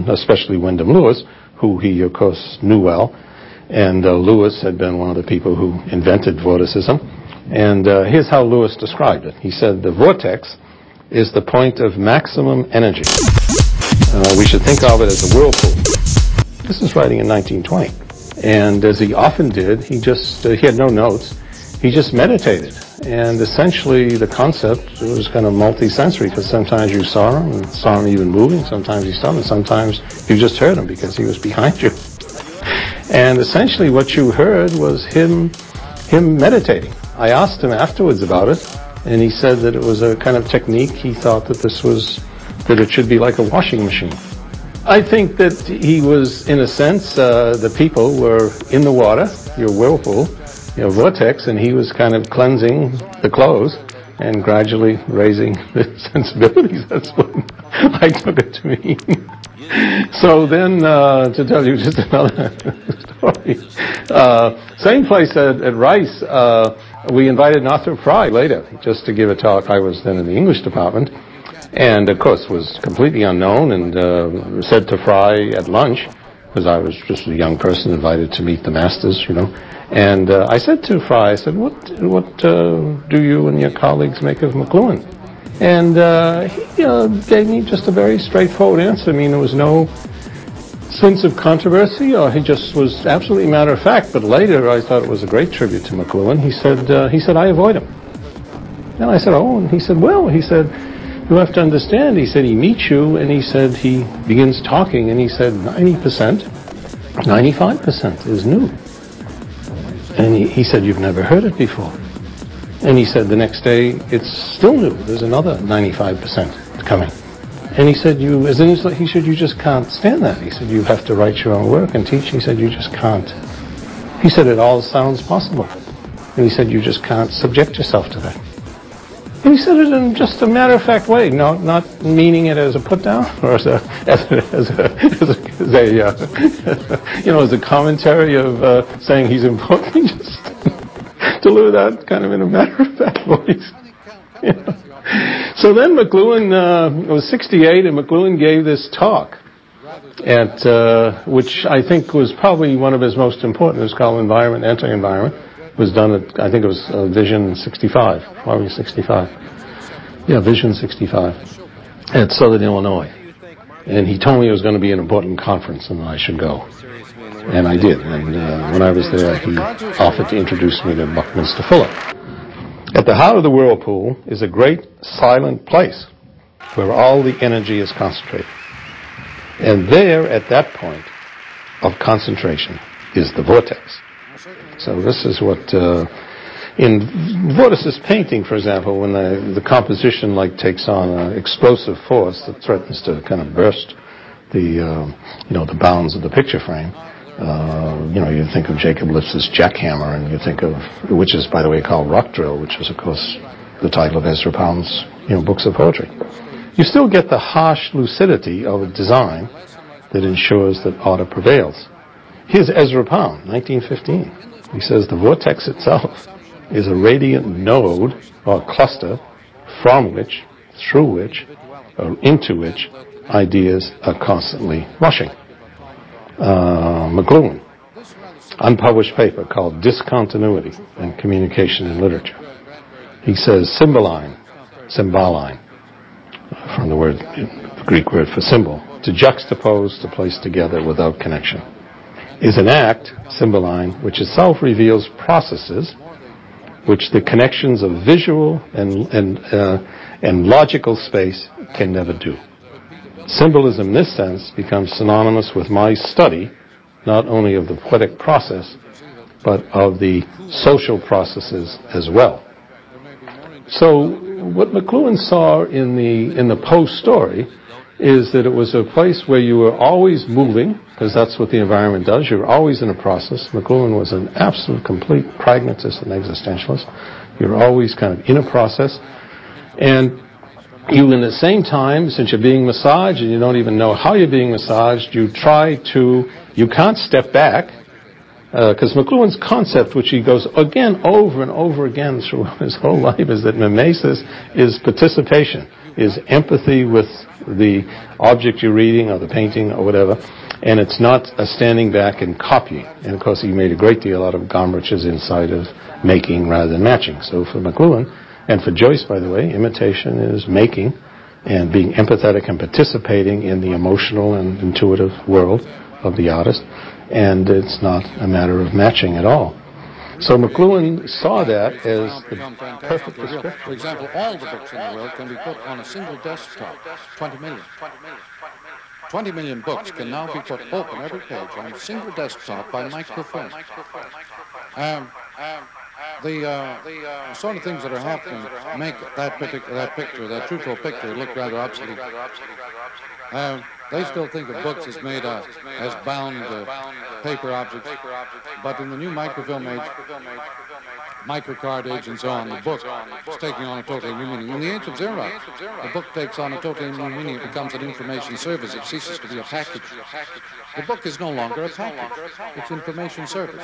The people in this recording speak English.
and especially Wyndham Lewis, who he, of course, knew well. And Lewis had been one of the people who invented vorticism. And here's how Lewis described it. He said, the vortex is the point of maximum energy. We should think of it as a whirlpool. This is writing in 1920. And as he often did, he had no notes. He just meditated. And essentially the concept was kind of multi-sensory, because sometimes you saw him, and saw him even moving, sometimes you saw him, and sometimes you just heard him because he was behind you. And essentially what you heard was him meditating. I asked him afterwards about it, and he said that it was a kind of technique. He thought that that it should be like a washing machine. I think that he was, in a sense, the people were in the water, your whirlpool, your vortex, and he was kind of cleansing the clothes and gradually raising the sensibilities. That's what I took it to mean. So then, to tell you just another story, same place at Rice, we invited Northrop Frye later just to give a talk. I was then in the English department, and of course was completely unknown, and said to Frye at lunch, because I was just a young person invited to meet the masters, you know, and I said to Frye, I said, what do you and your colleagues make of McLuhan? And he gave me just a very straightforward answer. I mean, there was no sense of controversy, or he just was absolutely matter of fact. But later, I thought it was a great tribute to McLuhan. He said, I avoid him. And I said, oh, and he said, well, you have to understand. He said, he meets you, and he said, he begins talking, and he said, 90%, 95% is new. And he said, you've never heard it before. And he said the next day, it's still new. There's another 95% coming. And he said, you just can't stand that. He said, you have to write your own work and teach. He said, you just can't. He said, it all sounds possible. And he said, you just can't subject yourself to that. And he said it in just a matter-of-fact way, not meaning it as a put-down or as a commentary of saying he's important. He just deliver that kind of in a matter-of-fact voice. You know. So then McLuhan was 68, and McLuhan gave this talk at which I think was probably one of his most important. It was called Environment, Anti-Environment. It was done at, I think it was Vision 65, probably 65. Yeah, Vision 65 at Southern Illinois. And he told me it was going to be an important conference and I should go. And I did. And when I was there, he offered to introduce me to Buckminster Fuller. At the heart of the whirlpool is a great silent place where all the energy is concentrated. And there, at that point of concentration, is the vortex. So this is what, in vorticist painting, for example, when the composition takes on explosive force that threatens to kind of burst the bounds of the picture frame. You think of Jacob Lipps's Jackhammer, and you think of, which is, by the way, called Rock Drill, which is, of course, the title of Ezra Pound's, books of poetry. You still get the harsh lucidity of a design that ensures that order prevails. Here's Ezra Pound, 1915. He says, the vortex itself is a radiant node or cluster from which, through which, or into which ideas are constantly rushing. McLuhan, unpublished paper called Discontinuity in Communication in Literature. He says symboline, from the Greek word for symbol, to juxtapose, to place together without connection, is an act, symboline, which itself reveals processes which the connections of visual and logical space can never do. Symbolism, in this sense, becomes synonymous with my study, not only of the poetic process, but of the social processes as well. So, what McLuhan saw in the Poe story is that it was a place where you were always moving, because that's what the environment does. You're always in a process. McLuhan was an absolute, complete pragmatist and existentialist. You're always kind of in a process. And you, in the same time, since you're being massaged and you don't even know how you're being massaged, you can't step back, because McLuhan's concept, which he goes again over and over again through his whole life, is that mimesis is participation. is empathy with the object you're reading or the painting or whatever, and it's not a standing back and copying. And of course, he made a great deal out of Gombrich's insight of making rather than matching. So for McLuhan, and for Joyce, by the way, imitation is making and being empathetic and participating in the emotional and intuitive world of the artist, and it's not a matter of matching at all. So McLuhan saw that as the perfect description. For example, all the books in the world can be put on a single desktop, 20 million. 20 million books can now be put open every page on a single desktop by microfilm. The sort of things that are happening make that picture, that Truffaut picture, look rather obsolete. They still think of books as made as bound paper objects, but in the new microfilm age, microcard age and so on, the book is taking on a totally new meaning. In the age of Xerox, the book takes on a totally new meaning. It becomes an information service. It ceases to be a package. The book is no longer a package. It's information service.